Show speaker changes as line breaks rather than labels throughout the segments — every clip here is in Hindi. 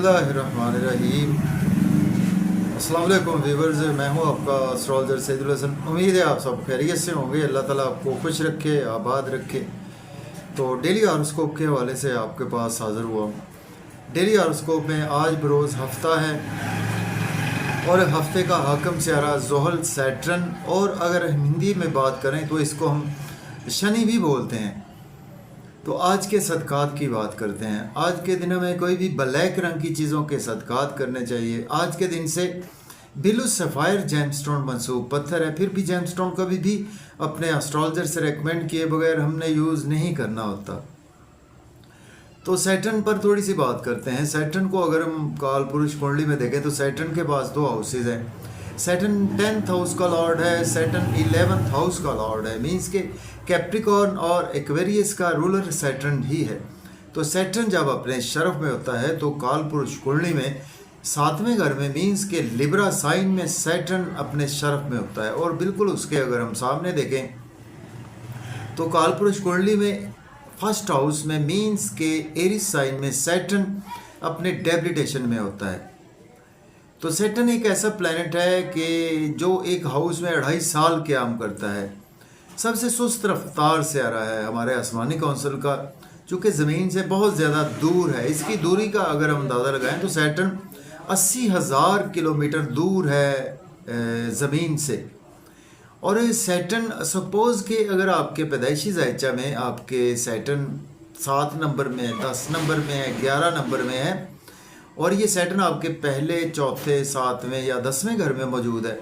बिस्मिल्लाहिर्रहमानिर्रहीम। अस्सलाम वालेकुम व्यूवर्स, मैं हूं आपका एस्ट्रोलॉजर सैदुल हसन। उम्मीद है आप सब खैरियत से होंगे। अल्लाह ताला आपको खुश रखे, आबाद रखे। तो डेली हॉरोस्कोप के हवाले से आपके पास हाज़िर हुआ हूँ। डेली हॉरोस्कोप में आज बरोज़ हफ्ता है और हफ्ते का हाकम सियारा ज़ोहल सैटर्न, और अगर हिंदी में बात करें तो इसको हम शनि भी बोलते हैं। तो आज के सदकात की बात करते हैं। आज के दिनों में कोई भी ब्लैक रंग की चीज़ों के सदकात करने चाहिए। आज के दिन से बिलु सफ़ायर जेमस्टोन मंसूब पत्थर है। फिर भी जेमस्टोन कभी भी अपने एस्ट्रोलॉजर से रेकमेंड किए बगैर हमने यूज़ नहीं करना होता। तो सैटर्न पर थोड़ी सी बात करते हैं। सैटर्न को अगर हम काल पुरुष कुंडली में देखें तो सैटर्न के पास दो हाउसेज हैं। सैटर्न 10th हाउस का लॉर्ड है, सैटर्न 11th हाउस का लॉर्ड है। मीन्स के कैप्रिकॉर्न और एक्वेरियस का रूलर सैटर्न भी है। तो सैटर्न जब अपने शरफ में होता है तो काल पुरुष कुंडली में 7वें घर में, मीन्स के लिब्रा साइन में सैटर्न अपने शरफ में होता है। और बिल्कुल उसके अगर हम सामने देखें तो काल पुरुष कुंडली में फर्स्ट हाउस में, मीन्स के एरिस साइन में सैटर्न अपने डेबिलिटेशन में होता है। तो सैटर्न एक ऐसा प्लैनेट है कि जो एक हाउस में 2.5 साल काम करता है। सबसे सुस्त रफ्तार से आ रहा है हमारे आसमानी कौंसिल का, चूँकि ज़मीन से बहुत ज़्यादा दूर है। इसकी दूरी का अगर हम अंदाज़ा लगाएं तो सैटर्न 80,000 किलोमीटर दूर है ज़मीन से। और सैटर्न सपोज़ कि अगर आपके पैदाइशी जायचा में आपके सैटर्न 7 नंबर में, 10 नंबर में है, 11 नंबर में है, और ये सैटर्न आपके पहले, चौथे, 7वें या 10वें घर में मौजूद है,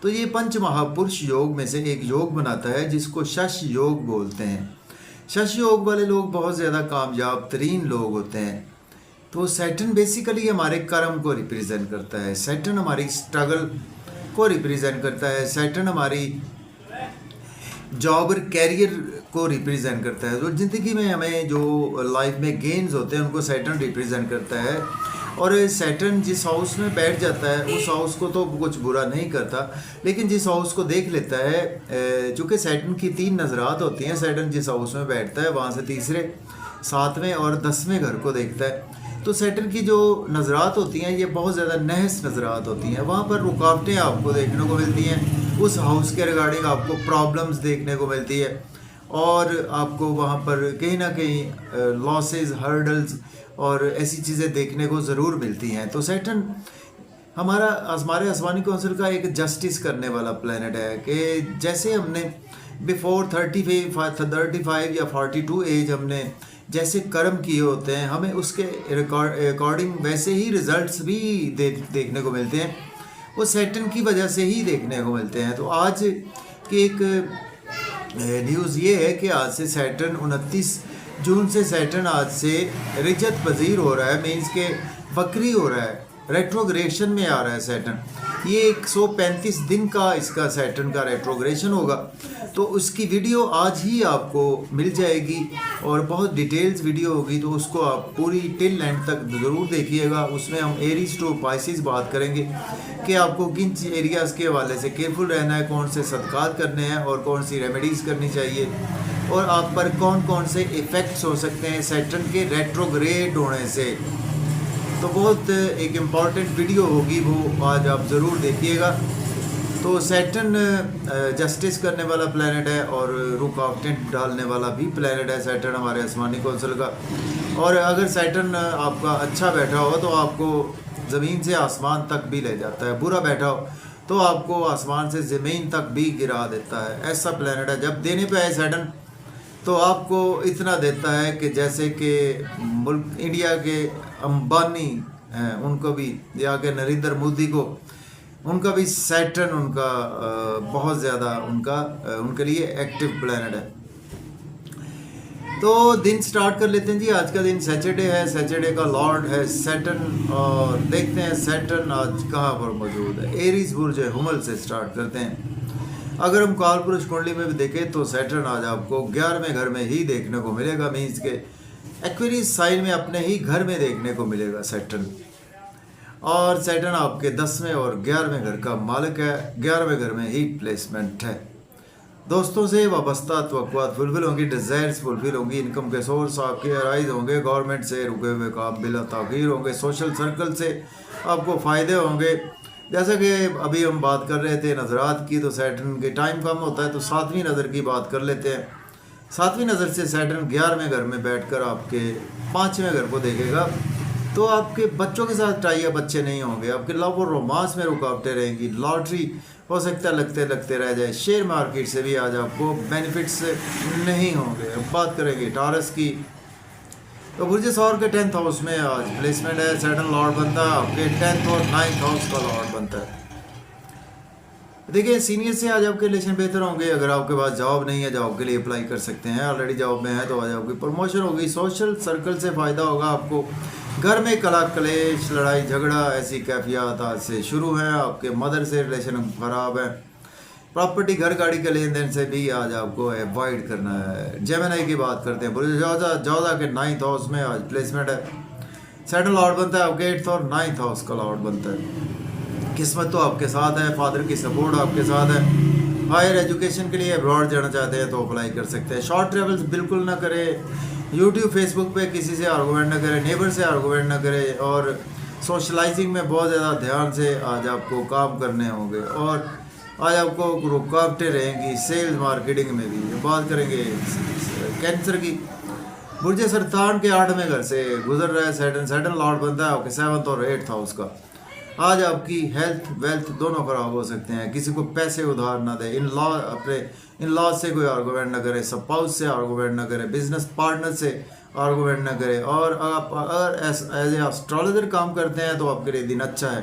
तो ये पंच महापुरुष योग में से एक योग बनाता है जिसको शश योग बोलते हैं। शश योग वाले लोग बहुत ज़्यादा कामयाब तरीन लोग होते हैं। तो सैटर्न बेसिकली हमारे कर्म को रिप्रेजेंट करता है। सैटर्न हमारी स्ट्रगल को रिप्रेजेंट करता है। सैटर्न हमारी जॉब और कैरियर को रिप्रेजेंट करता है। तो ज़िंदगी में हमें जो लाइफ में गेन्स होते हैं उनको सैटर्न रिप्रेजेंट करता है। और सैटर्न जिस हाउस में बैठ जाता है उस हाउस को तो कुछ बुरा नहीं करता, लेकिन जिस हाउस को देख लेता है, चूँकि सैटर्न की 3 नज़रात होती हैं। सैटर्न जिस हाउस में बैठता है वहाँ से तीसरे, 7वें और 10वें घर को देखता है। तो सैटर्न की जो नज़रात होती हैं ये बहुत ज़्यादा नहस नज़रात होती हैं। वहाँ पर रुकावटें आपको देखने को मिलती हैं। उस हाउस के रिगार्डिंग आपको प्रॉब्लम्स देखने को मिलती है और आपको वहाँ पर कहीं ना कहीं लॉसेस, हर्डल्स और ऐसी चीज़ें देखने को ज़रूर मिलती हैं। तो सैटर्न हमारे आसमानी कौंसिल का एक जस्टिस करने वाला प्लैनेट है कि जैसे हमने बिफोर 35 या 42 एज हमने जैसे कर्म किए होते हैं, हमें उसके अकॉर्डिंग वैसे ही रिजल्ट्स भी देखने को मिलते हैं। वो सैटर्न की वजह से ही देखने को मिलते हैं। तो आज की एक न्यूज़ ये है कि आज से सैटर्न 29 जून से सैटर्न आज से रिजत पजीर हो रहा है। मीन्स के वक्री हो रहा है, रेट्रोग्रेशन में आ रहा है सैटर्न। ये 135 दिन का इसका सैटर्न का रेट्रोग्रेशन होगा। तो उसकी वीडियो आज ही आपको मिल जाएगी और बहुत डिटेल्स वीडियो होगी, तो उसको आप पूरी टिल एंड तक ज़रूर देखिएगा। उसमें हम एरीज टू पाइसिस बात करेंगे कि आपको किन एरियाज़ के हवाले से केयरफुल रहना है, कौन से सदकात करने हैं और कौन सी रेमेडीज़ करनी चाहिए, और आप पर कौन कौन से इफ़ेक्ट्स हो सकते हैं सैटर्न के रेट्रोग्रेड होने से। तो बहुत एक इम्पॉर्टेंट वीडियो होगी, वो आज आप ज़रूर देखिएगा। तो सैटर्न जस्टिस करने वाला प्लैनेट है और रुकावटें डालने वाला भी प्लैनेट है सैटर्न हमारे आसमानी कौंसिल का। और अगर सैटर्न आपका अच्छा बैठा हो तो आपको ज़मीन से आसमान तक भी ले जाता है, बुरा बैठा हो तो आपको आसमान से ज़मीन तक भी गिरा देता है। ऐसा प्लैनेट है। जब देने पे आए सैटर्न तो आपको इतना देता है कि जैसे कि मुल्क इंडिया के अंबानी हैं उनको भी, या के नरेंद्र मोदी को, उनका भी सैटर्न उनका बहुत ज़्यादा उनके लिए एक्टिव प्लैनेट है। तो दिन स्टार्ट कर लेते हैं जी। आज का दिन सैटरडे है। सैटरडे का लॉर्ड है सैटर्न, और देखते हैं सैटर्न आज कहाँ पर मौजूद है। एरीज बुर्ज हुमल से स्टार्ट करते हैं। अगर हम काल पुरुष कुंडली में भी देखें तो सैटर्न आज आपको 11वें घर में ही देखने को मिलेगा। मीन्स के एक्वेरियस साइन में अपने ही घर में देखने को मिलेगा सैटर्न। और सैटर्न आपके 10वें और 11वें घर का मालिक है। 11वें घर में ही प्लेसमेंट है। दोस्तों से वाबस्ता तवक्कुआत फुलफिल होंगी, डिज़ायर्स फुलफिल होंगी, इनकम के सोर्स आपके अराइज होंगे, गवर्नमेंट से रुके हुए काम बिला ताख़ीर होंगे, सोशल सर्कल से आपको फ़ायदे होंगे। जैसा कि अभी हम बात कर रहे थे नज़रात की, तो सैटर्न के टाइम कम होता है तो 7वीं नज़र की बात कर लेते हैं। 7वीं नज़र से सैटर्न 11वें घर में बैठकर आपके 5वें घर को देखेगा, तो आपके बच्चों के साथ टाई अप अच्छे नहीं होंगे, आपके लव और रोमांस में रुकावटें रहेंगी, लॉटरी हो सकता है लगते लगते रह जाए, शेयर मार्केट से भी आज आपको बेनिफिट्स नहीं होंगे। अब बात करेंगे टॉरस की, तो बुर्ज सौर के 10th हाउस में आज प्लेसमेंट है, सैटर्न लॉर्ड बनता है, आपके 10th और 9th हाउस का लॉर्ड बनता है। देखिए सीनियर से आज आपके रिलेशन बेहतर होंगे। अगर आपके पास जॉब नहीं है, जॉब के लिए अप्लाई कर सकते हैं, ऑलरेडी जॉब में है तो आज आपकी प्रमोशन होगी, सोशल सर्कल से फ़ायदा होगा आपको। घर में कला कलेश, लड़ाई झगड़ा, ऐसी कैफियत आज से शुरू है। आपके मदर से रिलेशन ख़राब है। प्रॉपर्टी घर गाड़ी के लेन देन से भी आज आपको अवॉइड करना है। जेमिनी की बात करते हैं, पूरे जौजा के 9th हाउस में आज प्लेसमेंट है, सैटर्न लॉर्ड बनता है, आपके 8th और 9th हाउस का लॉर्ड बनता है। किस्मत तो आपके साथ है, फादर की सपोर्ट आपके साथ है। हायर एजुकेशन के लिए अब्रॉड जाना चाहते हैं तो अप्लाई कर सकते हैं। शॉर्ट ट्रेवल्स बिल्कुल ना करें, यूट्यूब फेसबुक पे किसी से आर्गूमेंट ना करें, नेबर से आर्गूमेंट ना करें, और सोशलाइजिंग में बहुत ज़्यादा ध्यान से आज आपको काम करने होंगे, और आज आपको रुकावटें रहेंगी सेल्स मार्केटिंग में भी। बात करेंगे कैंसर की, बुर्ज सरतान के 8वें घर से गुजर रहा है सैटर्न, सैटर्न लॉर्ड बनता है आपके 7th और 8th हाउस का। आज आपकी हेल्थ वेल्थ दोनों खराब हो सकते हैं। किसी को पैसे उधार ना दे, अपने इन लॉ से कोई आर्गूमेंट ना करे, स्पाउस से आर्गूमेंट ना करे, बिजनेस पार्टनर से आर्गूमेंट ना करे। और आप अगर एज ए एस्ट्रोलॉजर काम करते हैं तो आपके लिए दिन अच्छा है।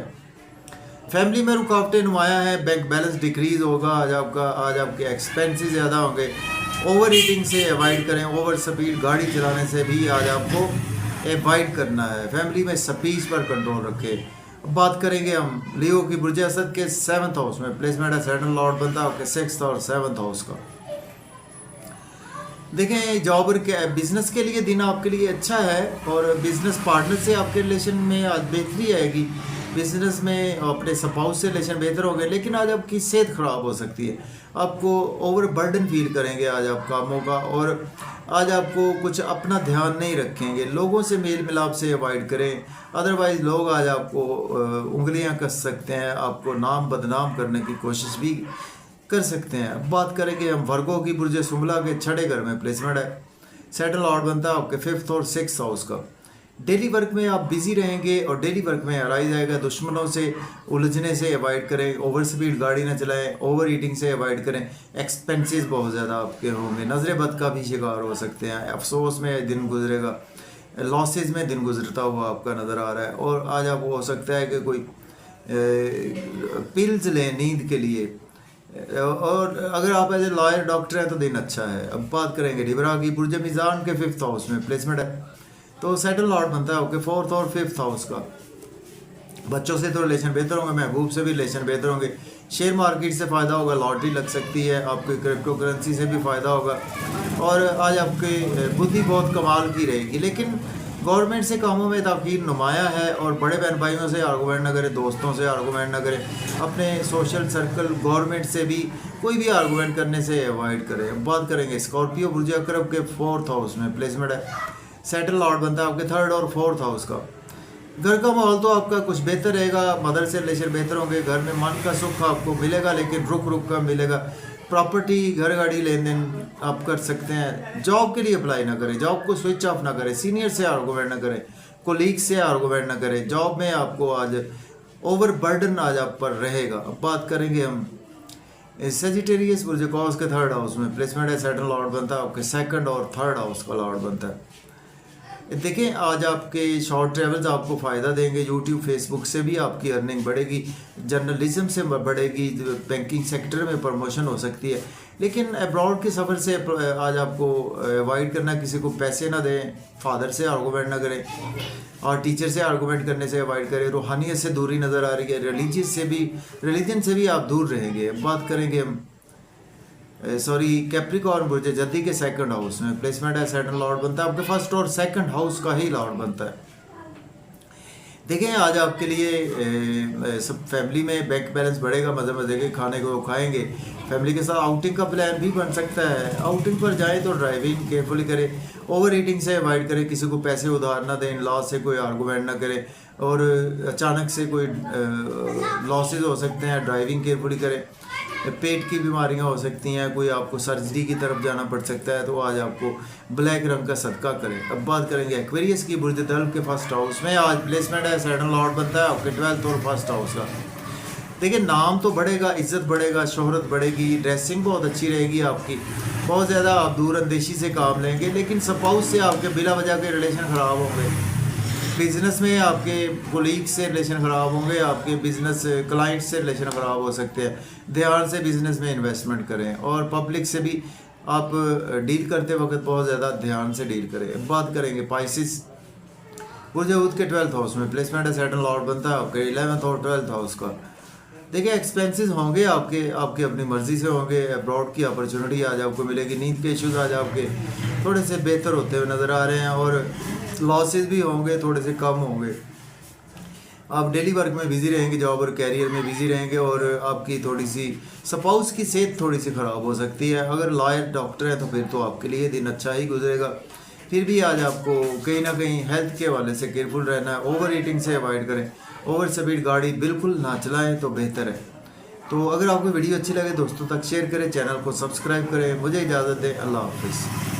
फैमिली में रुकावटें नुमाया है, बैंक बैलेंस डिक्रीज होगा आज आपके एक्सपेंसेस ज़्यादा होंगे। ओवर ईटिंग से अवॉइड करें, ओवर स्पीड गाड़ी चलाने से भी आज आपको अवॉइड करना है। फैमिली में स्पीच पर कंट्रोल रखें। बात करेंगे हम लियो की, बुर्ज असद के 7th हाउस में प्लेसमेंट है, सैटर्न लॉर्ड बनता है आपके 6th और 7th हाउस का। देखें जॉब और बिजनेस के लिए दिन आपके लिए अच्छा है, और बिजनेस पार्टनर से आपके रिलेशन में आज बेहतरी आएगी। बिजनेस में अपने स्पाउस से रिलेशन बेहतर होंगे, लेकिन आज आपकी सेहत ख़राब हो सकती है। आपको ओवर बर्डन फील करेंगे आज आप कामों का, और आज आपको कुछ अपना ध्यान नहीं रखेंगे। लोगों से मेल मिलाप से अवॉइड करें, अदरवाइज़ लोग आज आपको उंगलियां कस सकते हैं, आपको नाम बदनाम करने की कोशिश भी कर सकते हैं। अब बात करेंगे हम वर्गो की, बुर्ज सुमला के 6ठे घर में प्लेसमेंट है, सैटर्न लॉर्ड बनता है आपके 5th और 6th हाउस का। डेली वर्क में आप बिजी रहेंगे, और डेली वर्क में अराइज आएगा। दुश्मनों से उलझने से अवॉइड करें, ओवर स्पीड गाड़ी ना चलाएं, ओवर ईटिंग से अवॉइड करें। एक्सपेंसेस बहुत ज़्यादा आपके होंगे, नज़र बद का भी शिकार हो सकते हैं। अफसोस में दिन गुजरेगा, लॉसेज में दिन गुजरता हुआ आपका नज़र आ रहा है। और आज आपको हो सकता है कि कोई पिल्स लें नींद के लिए, और अगर आप एज ए लॉयर डॉक्टर हैं तो दिन अच्छा है। अब बात करेंगे लिब्रा की, बुर्ज मीज़ान के 5th हाउस में प्लेसमेंट है, तो सैटर्न लॉर्ड बनता है आपके 4th और 5th हाउस का। बच्चों से तो रिलेशन बेहतर होंगे, महबूब से भी रिलेशन बेहतर होंगे। शेयर मार्केट से फ़ायदा होगा, लॉटरी लग सकती है, आपके क्रिप्टो करेंसी से भी फ़ायदा होगा। और आज आपकी बुद्धि बहुत कमाल की रहेगी, लेकिन गवर्नमेंट से कामों में ताख़ीर नुमाया है। और बड़े बहन भाइयों से आर्गूमेंट ना करें, दोस्तों से आर्गूमेंट ना करें, अपने सोशल सर्कल गवर्नमेंट से भी कोई भी आर्गूमेंट करने से अवॉइड करें। बात करेंगे स्कॉर्पियो, बुर्ज अकरब के 4th हाउस में प्लेसमेंट है, सैटर्न लॉर्ड बनता है आपके 3rd और 4th हाउस का। घर का माहौल तो आपका कुछ बेहतर रहेगा, मदर से रिलेशन बेहतर होंगे, घर में मन का सुख आपको मिलेगा, लेकिन रुक रुक का मिलेगा। प्रॉपर्टी घर गाड़ी लेन देन आप कर सकते हैं। जॉब के लिए अप्लाई ना करें, जॉब को स्विच ऑफ ना करें, सीनियर से आर्गूमेंट ना करें, कोलीग से आर्गूमेंट ना करें। जॉब में आपको आज ओवर बर्डन आज आप पर रहेगा। अब बात करेंगे हम सेजिटेरियस, बुर्ज कॉस के 3rd हाउस में प्लेसमेंट है, सैटर्न लॉर्ड बनता है आपके 2nd और 3rd हाउस का लॉर्ड बनता है। देखें आज आपके शॉर्ट ट्रेवल्स आपको फ़ायदा देंगे, यूट्यूब फेसबुक से भी आपकी अर्निंग बढ़ेगी, जर्नलिज्म से बढ़ेगी, बैंकिंग सेक्टर में प्रमोशन हो सकती है। लेकिन अब्रॉड के सफ़र से आज आपको अवॉइड करना, किसी को पैसे ना दें, फादर से आर्गूमेंट ना करें, और टीचर से आर्गूमेंट करने से अवॉइड करें। रूहानियत से दूरी नज़र आ रही है, रिलीजन से भी आप दूर रहेंगे। बात करेंगे हम कैप्रिकॉर्न, बुर्ज जद्दी के 2nd हाउस में प्लेसमेंट है, सैटर्न लॉर्ड बनता है आपके 1st और 2nd हाउस का ही लॉर्ड बनता है। देखें आज आपके लिए सब फैमिली में बैंक बैलेंस बढ़ेगा, मज़े मज़े के खाने को खाएंगे, फैमिली के साथ आउटिंग का प्लान भी बन सकता है। आउटिंग पर जाएं तो ड्राइविंग केयरफुली करें, ओवर ईटिंग से अवॉइड करें, किसी को पैसे उधार ना दें, लॉ से कोई आर्गूमेंट ना करें और अचानक से कोई लॉसेज हो सकते हैं, ड्राइविंग केयरफुली करें। पेट की बीमारियां हो सकती हैं, कोई आपको सर्जरी की तरफ जाना पड़ सकता है, तो आज आपको ब्लैक रंग का सदका करें। अब बात करेंगे एक्वेरियस की। बुर्ज दल्ब के फर्स्ट हाउस में आज प्लेसमेंट है, सैटर्न लॉर्ड बनता है आपके 12th और फर्स्ट हाउस का। देखिए नाम तो बढ़ेगा, इज्जत बढ़ेगा, शोहरत बढ़ेगी, ड्रेसिंग बहुत अच्छी रहेगी आपकी, बहुत ज़्यादा आप दूर अंदेशी से काम लेंगे, लेकिन स्पाउस से आपके बिला वजह के रिलेशन ख़राब होंगे। बिजनेस में आपके कोलीग से रिलेशन ख़राब होंगे, आपके बिजनेस क्लाइंट से रिलेशन ख़राब हो सकते हैं। ध्यान से बिजनेस में इन्वेस्टमेंट करें और पब्लिक से भी आप डील करते वक्त बहुत ज़्यादा ध्यान से डील करें। बात करेंगे पाइसिस। बुर्ज हूत के 12th हाउस में प्लेसमेंट है, सैटर्न लॉर्ड बनता है आपके 11th और 12th हाउस का। देखिए एक्सपेंसेस होंगे आपके अपनी मर्ज़ी से होंगे। अब्रॉड की अपॉर्चुनिटी आज आपको मिलेगी। नींद के इश्यूज आज आपके थोड़े से बेहतर होते हुए नज़र आ रहे हैं और लॉसेस भी होंगे, थोड़े से कम होंगे। आप डेली वर्क में बिजी रहेंगे, जॉब और कैरियर में बिजी रहेंगे और आपकी थोड़ी सी स्पाउस की सेहत थोड़ी सी ख़राब हो सकती है। अगर लॉयर डॉक्टर है तो फिर तो आपके लिए दिन अच्छा ही गुजरेगा। फिर भी आज आपको कहीं ना कहीं हेल्थ के हवाले से केयरफुल रहना है, ओवर ईटिंग से अवॉइड करें, ओवर स्पीड गाड़ी बिल्कुल ना चलाएं तो बेहतर है। तो अगर आपको वीडियो अच्छी लगे दोस्तों तक शेयर करें, चैनल को सब्सक्राइब करें। मुझे इजाज़त दें, अल्लाह हाफिज़।